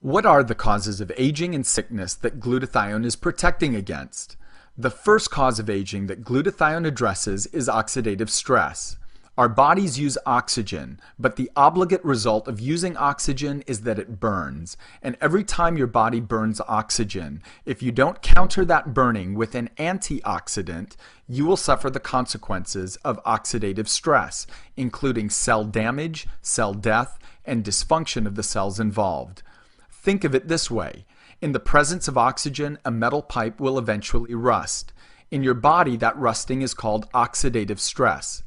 What are the causes of aging and sickness that glutathione is protecting against? The first cause of aging that glutathione addresses is oxidative stress. Our bodies use oxygen, but the obligate result of using oxygen is that it burns. And every time your body burns oxygen, if you don't counter that burning with an antioxidant, you will suffer the consequences of oxidative stress, including cell damage, cell death, and dysfunction of the cells involved. Think of it this way. In the presence of oxygen, a metal pipe will eventually rust. In your body, that rusting is called oxidative stress.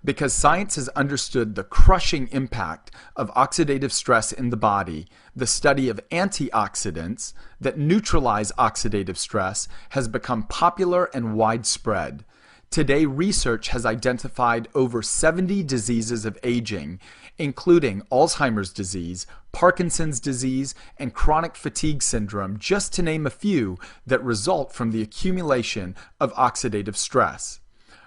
Because science has understood the crushing impact of oxidative stress in the body, the study of antioxidants that neutralize oxidative stress has become popular and widespread. Today, research has identified over 70 diseases of aging, including Alzheimer's disease, Parkinson's disease, and chronic fatigue syndrome, just to name a few, that result from the accumulation of oxidative stress.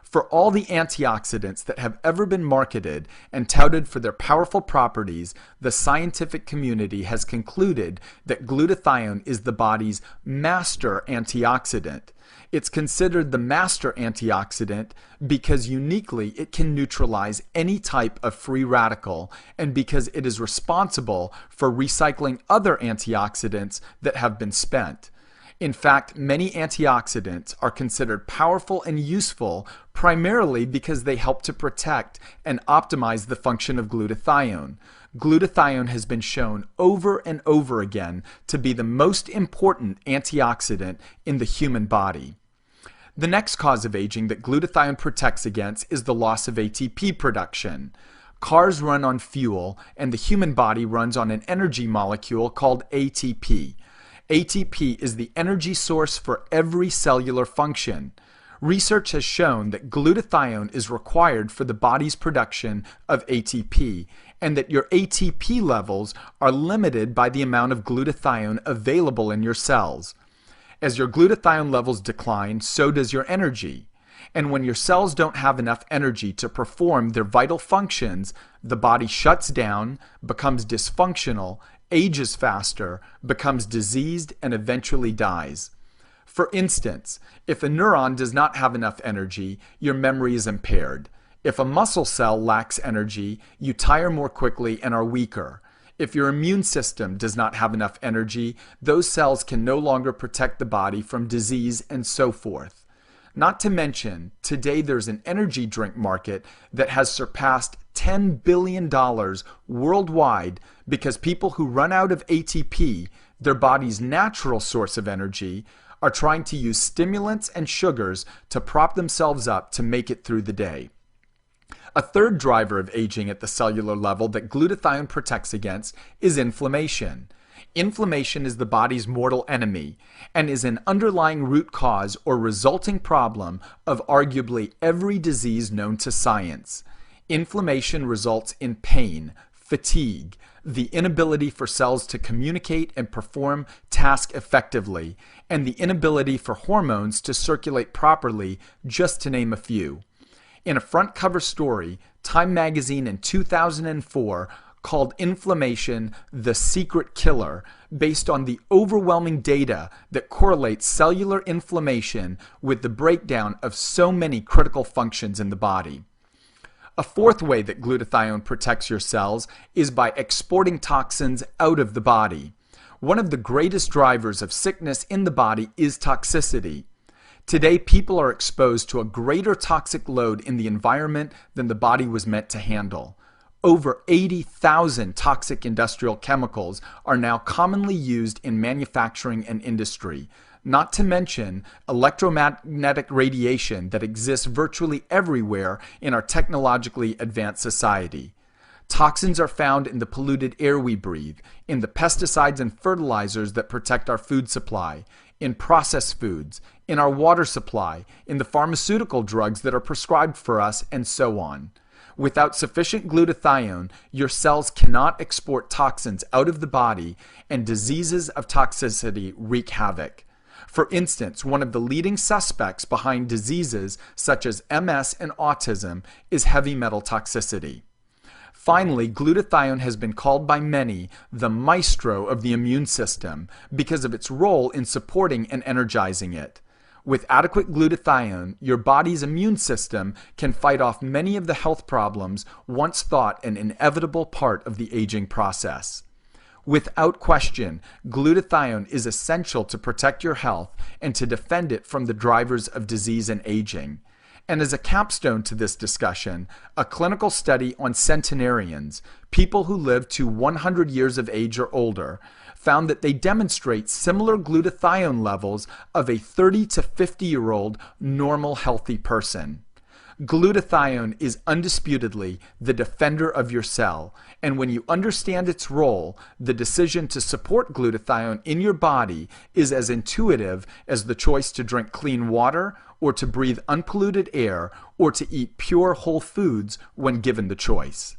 For all the antioxidants that have ever been marketed and touted for their powerful properties, the scientific community has concluded that glutathione is the body's master antioxidant. It's considered the master antioxidant because uniquely it can neutralize any type of free radical and because it is responsible for recycling other antioxidants that have been spent. In fact, many antioxidants are considered powerful and useful primarily because they help to protect and optimize the function of glutathione. Glutathione has been shown over and over again to be the most important antioxidant in the human body. The next cause of aging that glutathione protects against is the loss of ATP production. Cars run on fuel, and the human body runs on an energy molecule called ATP. ATP is the energy source for every cellular function. Research has shown that glutathione is required for the body's production of ATP, and that your ATP levels are limited by the amount of glutathione available in your cells. As your glutathione levels decline, so does your energy. And when your cells don't have enough energy to perform their vital functions, the body shuts down, becomes dysfunctional, ages faster, becomes diseased, and eventually dies. For instance, if a neuron does not have enough energy, your memory is impaired. If a muscle cell lacks energy, you tire more quickly and are weaker. If your immune system does not have enough energy, those cells can no longer protect the body from disease and so forth. Not to mention, today there's an energy drink market that has surpassed $10 billion worldwide because people who run out of ATP, their body's natural source of energy, are trying to use stimulants and sugars to prop themselves up to make it through the day. A third driver of aging at the cellular level that glutathione protects against is inflammation. Inflammation is the body's mortal enemy and is an underlying root cause or resulting problem of arguably every disease known to science. Inflammation results in pain, fatigue, the inability for cells to communicate and perform tasks effectively, and the inability for hormones to circulate properly, just to name a few. In a front cover story, Time magazine in 2004 called inflammation the secret killer, based on the overwhelming data that correlates cellular inflammation with the breakdown of so many critical functions in the body. A fourth way that glutathione protects your cells is by exporting toxins out of the body. One of the greatest drivers of sickness in the body is toxicity. Today, people are exposed to a greater toxic load in the environment than the body was meant to handle. Over 80,000 toxic industrial chemicals are now commonly used in manufacturing and industry, not to mention electromagnetic radiation that exists virtually everywhere in our technologically advanced society. Toxins are found in the polluted air we breathe, in the pesticides and fertilizers that protect our food supply, in processed foods, in our water supply, in the pharmaceutical drugs that are prescribed for us, and so on. Without sufficient glutathione, your cells cannot export toxins out of the body, and diseases of toxicity wreak havoc. For instance, one of the leading suspects behind diseases such as MS and autism is heavy metal toxicity. Finally, glutathione has been called by many the maestro of the immune system because of its role in supporting and energizing it. With adequate glutathione, your body's immune system can fight off many of the health problems once thought an inevitable part of the aging process. Without question, glutathione is essential to protect your health and to defend it from the drivers of disease and aging. And as a capstone to this discussion, a clinical study on centenarians, people who live to 100 years of age or older, found that they demonstrate similar glutathione levels of a 30 to 50-year-old normal healthy person. Glutathione is undisputedly the defender of your cell, and when you understand its role, the decision to support glutathione in your body is as intuitive as the choice to drink clean water or to breathe unpolluted air or to eat pure whole foods when given the choice.